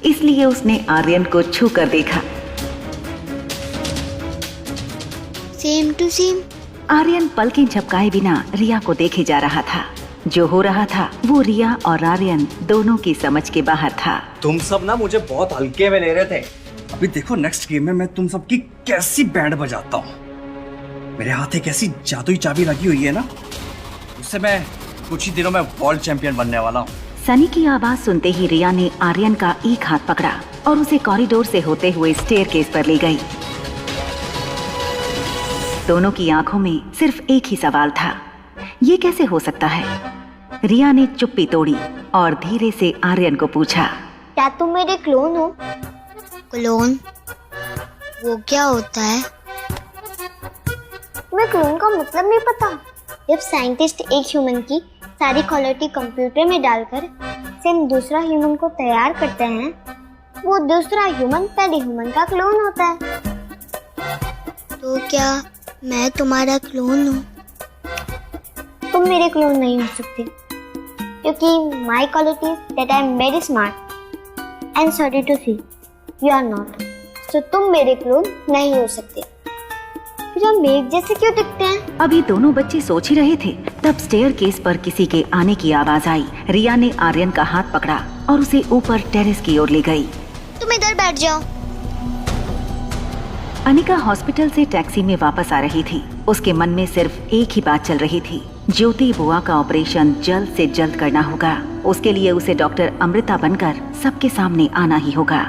इसलिए उसने आर्यन को छू कर देखा। Same to same. आर्यन पलकें झपकाए बिना रिया को देखे जा रहा था। जो हो रहा था वो रिया और आर्यन दोनों की समझ के बाहर था। तुम सब ना मुझे बहुत हल्के में ले रहे थे। अभी देखो नेक्स्ट गेम में मैं तुम सबकी कैसी बैंड बजाता हूँ। मेरे हाथ एक ऐसी जादुई चाबी लगी हुई है ना, उससे मैं कुछ ही दिनों में वर्ल्ड चैंपियन बनने वाला हूँ। सनी की आवाज सुनते ही रिया ने आर्यन का एक हाथ पकड़ा और उसे कॉरिडोर से होते हुए स्टेयरकेस पर ले गई। दोनों की आंखों में सिर्फ एक ही सवाल था, ये कैसे हो सकता है? रिया ने चुप्पी तोड़ी और धीरे से आर्यन को पूछा, क्या तुम मेरे क्लोन हो? क्लोन? वो क्या होता है? तुम्हें क्लोन का मतलब नहीं पता? जब साइंटिस्ट एक ह्यूमन की सारी क्वालिटी कंप्यूटर में डालकर सेम दूसरा ह्यूमन को तैयार करते हैं, वो दूसरा ह्यूमन पहले ह्यूमन का क्लोन होता है। तो क्या मैं तुम्हारा क्लोन हूँ? तुम मेरे क्लोन नहीं हो सकते, क्योंकि my quality that I am very smart and sorry to see you are not. So तुम मेरे क्लोन नहीं हो सकते। फिर हम एक जैसे क्यों दिखते हैं? अभी दोनों बच्चे सोच ही रहे थे, तब स्टेयरकेस पर किसी के आने की आवाज आई। रिया ने आर्यन का हाथ पकड़ा और उसे ऊपर टेरेस की ओर ले गई। तुम इधर बैठ जाओ। अनिका हॉस्पिटल से टैक्सी में वापस आ रही थी। उसके मन में सिर्फ एक ही बात चल रही थी, ज्योति बुआ का ऑपरेशन जल्द से जल्द करना होगा। उसके लिए उसे डॉक्टर अमृता बनकर सबके सामने आना ही होगा।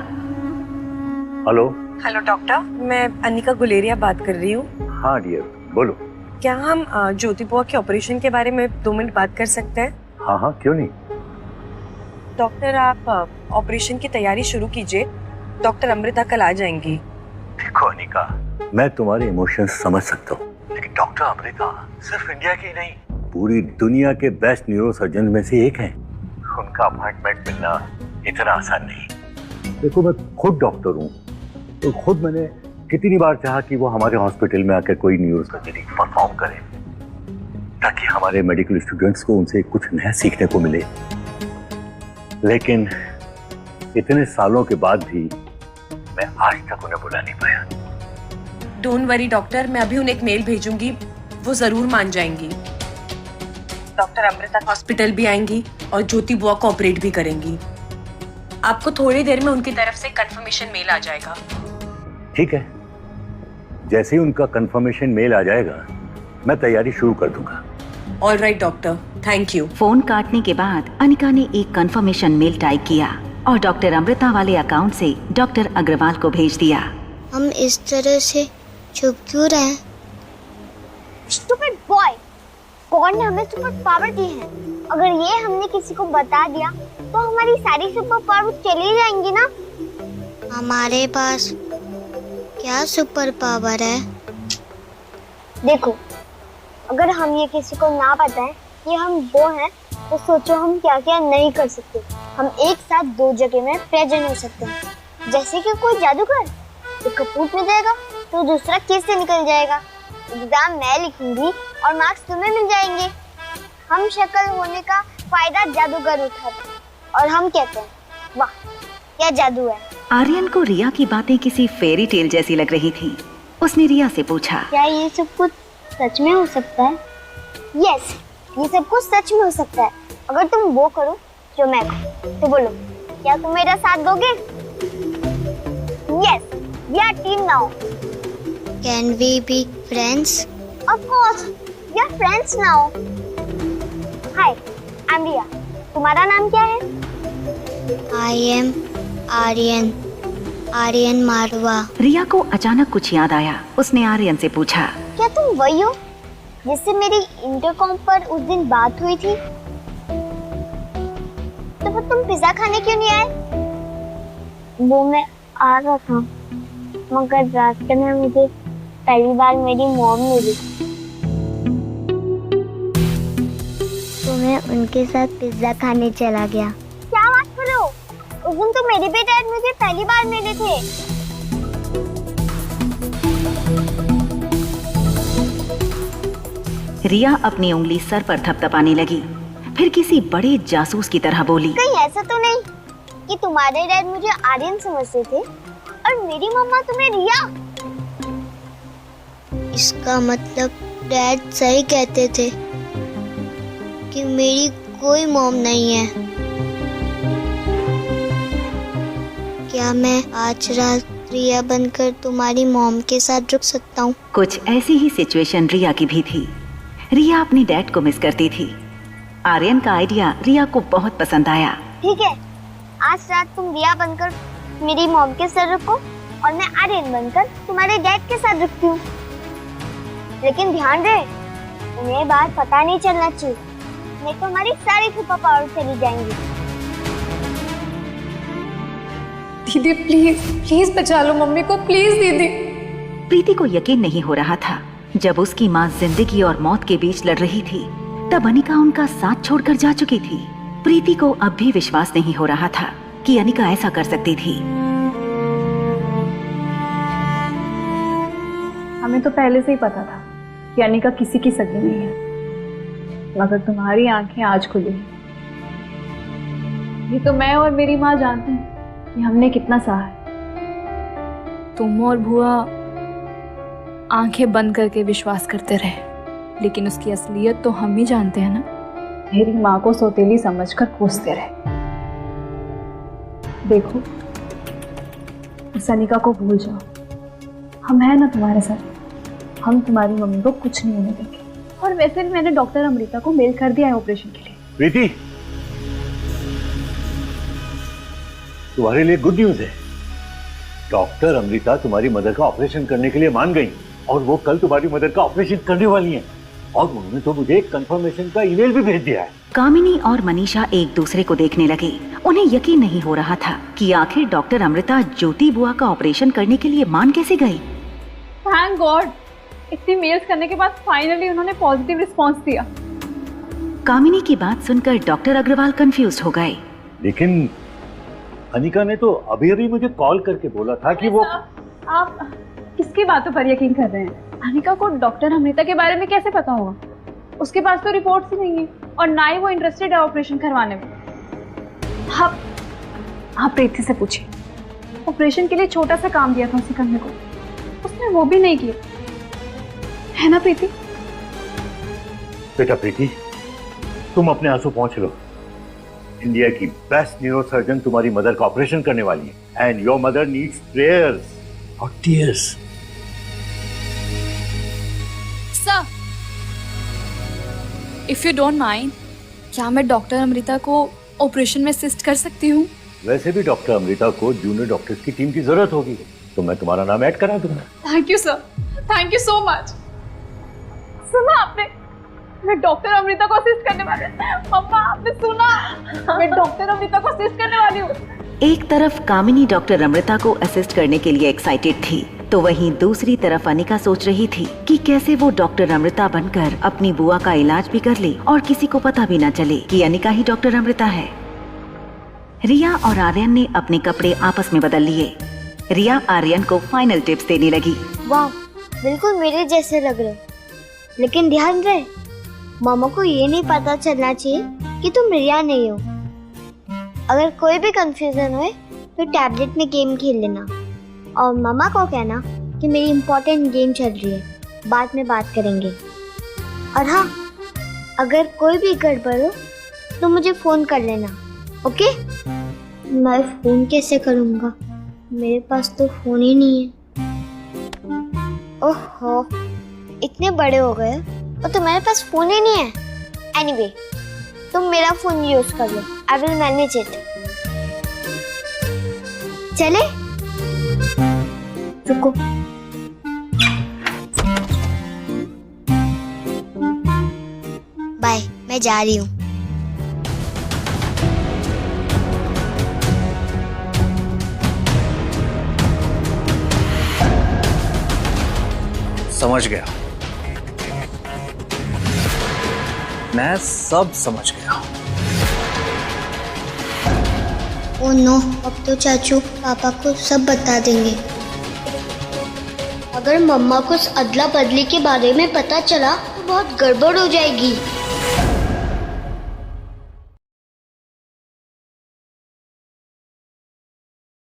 हेलो। हेलो डॉक्टर, मैं अनिका गुलेरिया बात कर रही हूँ। हाँ डियर, बोलो। क्या हम ज्योति बुआ के ऑपरेशन के बारे में 2 मिनट बात कर सकते हैं? हाँ हाँ, क्यों नहीं। डॉक्टर, आप ऑपरेशन की तैयारी शुरू कीजिए। डॉक्टर अमृता कल आ जाएंगी। देखो अनिका, मैं तुम्हारे इमोशंस समझ सकता हूँ, लेकिन डॉक्टर अमृता सिर्फ इंडिया की नहीं, पूरी दुनिया के बेस्ट न्यूरो सर्जन में से एक हैं। उनका अपॉइंटमेंट मिलना इतना आसान नहीं। देखो, मैं खुद डॉक्टर हूँ, तो खुद मैंने कितनी बार चाहा कि वो हमारे हॉस्पिटल में आकर कोई न्यूरो सर्जरी परफॉर्म करे, ताकि हमारे मेडिकल स्टूडेंट्स को उनसे कुछ नया सीखने को मिले। लेकिन इतने सालों के बाद भी मैं आज तक उन्हें बुला नहीं पाया। डोंट वरी डॉक्टर, मैं अभी उन्हें एक मेल भेजूंगी, वो जरूर मान जाएंगी। डॉक्टर अमृता हॉस्पिटल भी आएंगी और ज्योति बुआ को ऑपरेट भी करेंगी। आपको थोड़ी देर में उनकी तरफ से कंफर्मेशन मेल आ जाएगा। ठीक है, जैसे ही उनका कंफर्मेशन मेल आ जाएगा मैं तैयारी शुरू कर दूंगा। Alright doctor, thank you. Phone काटने के बाद अनिका ने एक कंफर्मेशन मेल टाइप किया और डॉक्टर अमृता वाले अकाउंट से डॉक्टर अग्रवाल को भेज दिया। हम इस तरह से छुप क्यों रहे हैं? स्टूपिड बॉय, गॉड ने हमें सुपर पावर दी है। अगर ये हमने किसी को बता दिया तो हमारी सारी सुपर पावर चली जाएंगी ना। हमारे पास क्या सुपर पावर है? देखो, अगर हम ये किसी को ना बताएं कि हम वो हैं, तो सोचो हम क्या क्या नहीं कर सकते। हम एक साथ 2 जगह में प्रेजेंट हो सकते हैं। जैसे कि कोई जादूगर एक कपूर में जाएगा तो दूसरा केस से निकल जाएगा। एग्जाम मैं लिखूंगी और मार्क्स तुम्हें मिल जाएंगे। हम शक्ल होने का फायदा जादूगर उठाते और हम कहते हैं वाह क्या जादू है। आर्यन को रिया की बातें किसी फेरी टेल जैसी लग रही थी। उसने रिया से पूछा, क्या ये सब कुछ सच में हो सकता है? यस, ये सब कुछ सच में हो सकता है अगर तुम वो करो जो मैं कहूं। तो बोलो, क्या तुम मेरा साथ दोगे? Yes, we are team now. Can we be friends? Of course, we are friends now. Hi, I am Riya. तुम्हारा नाम क्या है? I am Aryan, Aryan Marwa. रिया को अचानक कुछ याद आया। उसने आर्यन से पूछा, क्या तुम वही हो जिससे मेरी इंटरकॉम पर उस दिन बात हुई थी? तो फिर तुम पिज्जा खाने क्यों नहीं आए? वो मैं आ रहा था, मगर रास्ते में मुझे पहली बार मेरी मॉम मिली, तो मैं उनके साथ पिज्जा खाने चला गया। क्या बात कर रहे हो? उस दिन तो मेरे भी डैड मुझे पहली बार मिले थे। रिया अपनी उंगली सर पर थपथपाने लगी, फिर किसी बड़े जासूस की तरह बोली, कहीं ऐसा तो नहीं कि तुम्हारे डैड मुझे आर्यन समझते थे और मेरी मम्मा तुम्हें रिया। इसका मतलब डैड सही कहते थे कि मेरी कोई मॉम नहीं है। क्या मैं आज रात रिया बनकर तुम्हारी मॉम के साथ रुक सकता हूँ? कुछ ऐसी ही सिचुएशन रिया की भी थी। रिया अपने डैड को मिस करती थी। आर्यन का आइडिया रिया को बहुत पसंद आया। ठीक है, आज रात तुम रिया बनकर मेरी मॉम के साथ रुको और मैं आर्यन बनकर तुम्हारे डैड के साथ रुकती हूँ। लेकिन ध्यान रहे, उन्हें बात पता नहीं चलना चाहिए, नहीं तो हमारी सारी सुपर पावर चली जाएंगी। दीदी प्लीज प्लीज बचा लो मम्मी को, प्लीज दीदी। प्रीति को यकीन नहीं हो रहा था। जब उसकी माँ जिंदगी और मौत के बीच लड़ रही थी, तब अनिका उनका साथ छोड़कर जा चुकी थी। प्रीति को अब भी विश्वास नहीं हो रहा था कि अनिका ऐसा कर सकती थी। हमें तो पहले से ही पता था कि अनिका किसी की सगी नहीं है, मगर तुम्हारी आंखें आज खुली हैं। ये तो मैं और मेरी माँ जानते हैं कि हमने कितना सहा है। तुम और बुआ आंखें बंद करके विश्वास करते रहे, लेकिन उसकी असलियत तो हम ही जानते हैं ना। मेरी माँ को सौतेली समझकर कोसते रहे। देखो, इस अनिका को भूल जाओ, हम हैं ना तुम्हारे साथ। हम तुम्हारी मम्मी को कुछ नहीं होने देंगे। और वैसे भी मैंने डॉक्टर अमृता को मेल कर दिया है ऑपरेशन के लिए। प्रीति, तुम्हारे लिए गुड न्यूज है। डॉक्टर अमृता तुम्हारी मदर का ऑपरेशन करने के लिए मान गई और वो कल तुम्हारी मदर का ऑपरेशन करने वाली हैं। और उन्होंने तो मुझे एक कंफर्मेशन का ईमेल भी भेज दिया है। कामिनी और मनीषा एक दूसरे को देखने लगे। उन्हें यकीन नहीं हो रहा था कि आखिर डॉक्टर अमृता ज्योति बुआ का ऑपरेशन करने के लिए मान कैसे गई। थैंक गॉड, इतनी मेल्स करने के बाद फाइनली उन्होंने पॉजिटिव रिस्पांस दिया। कामिनी की बात सुनकर डॉक्टर अग्रवाल कंफ्यूज हो गए। लेकिन अनिका ने तो अभी अभी मुझे कॉल करके बोला था कि वो। आप किसकी बातों पर यकीन कर रहे हैं? अनिका को डॉक्टर अमृता के बारे में कैसे पता होगा? उसके पास तो रिपोर्ट्स ही नहीं है और ना ही वो इंटरेस्टेड है ऑपरेशन करवाने में। आप प्रीति से पूछिए, ऑपरेशन के लिए छोटा सा काम दिया था उसे करने को, उसने वो भी नहीं किया, है ना प्रीति? बेटा प्रीति, तुम अपने आंसू पहुंच लो। इंडिया की बेस्ट न्यूरोसर्जन तुम्हारी मदर का ऑपरेशन करने वाली है and your mother needs prayers और tears. Sir, if you don't mind, क्या मैं डॉक्टर अमृता को ऑपरेशन में असिस्ट कर सकती हूँ? वैसे भी डॉक्टर अमृता को जूनियर डॉक्टर्स की टीम की जरूरत होगी, तो मैं तुम्हारा नाम ऐड करा दूंगा। Thank you sir, thank you so much. सुना आपने, मैं डॉक्टर अमृता को असिस्ट करने वाली हूँ। मम्मा, आपने सुना? मैं डॉक्टर अमृता को असिस्ट करने वाली हूँ। एक तरफ कामिनी डॉक्टर अमृता को असिस्ट करने के लिए एक्साइटेड थी, तो वहीं दूसरी तरफ अनिका सोच रही थी कि कैसे वो डॉक्टर अमृता बनकर अपनी बुआ का इलाज भी कर ले और किसी को पता भी न चले कि अनिका ही डॉक्टर अमृता है। रिया और आर्यन ने अपने कपड़े आपस में बदल लिए। रिया आर्यन को फाइनल टिप्स देने लगी। वाह, बिल्कुल मेरे जैसे लग रहे। लेकिन ध्यान रहे, मामा को ये नहीं पता चलना चाहिए कि तुम रिया नहीं हो। अगर कोई भी कंफ्यूजन हो तो टैबलेट में गेम खेल लेना और मामा को कहना कि मेरी इम्पोर्टेंट गेम चल रही है, बाद में बात करेंगे। और हाँ, अगर कोई भी गड़बड़ हो तो मुझे फोन कर लेना, ओके? मैं फोन कैसे करूँगा? मेरे पास तो फोन ही नहीं है। ओहो, इतने बड़े हो गए और तुम्हारे पास फोन ही नहीं है। एनीवे, तुम मेरा फोन यूज कर लो, आई विल मैनेज इट। चले? रुको, बाय, मैं जा रही हूँ। समझ गया, मैं सब समझ गया। ओह नो, अब तो चाचू पापा को सब बता देंगे। अगर मम्मा को उस अदला बदली के बारे में पता चला तो बहुत गड़बड़ हो जाएगी।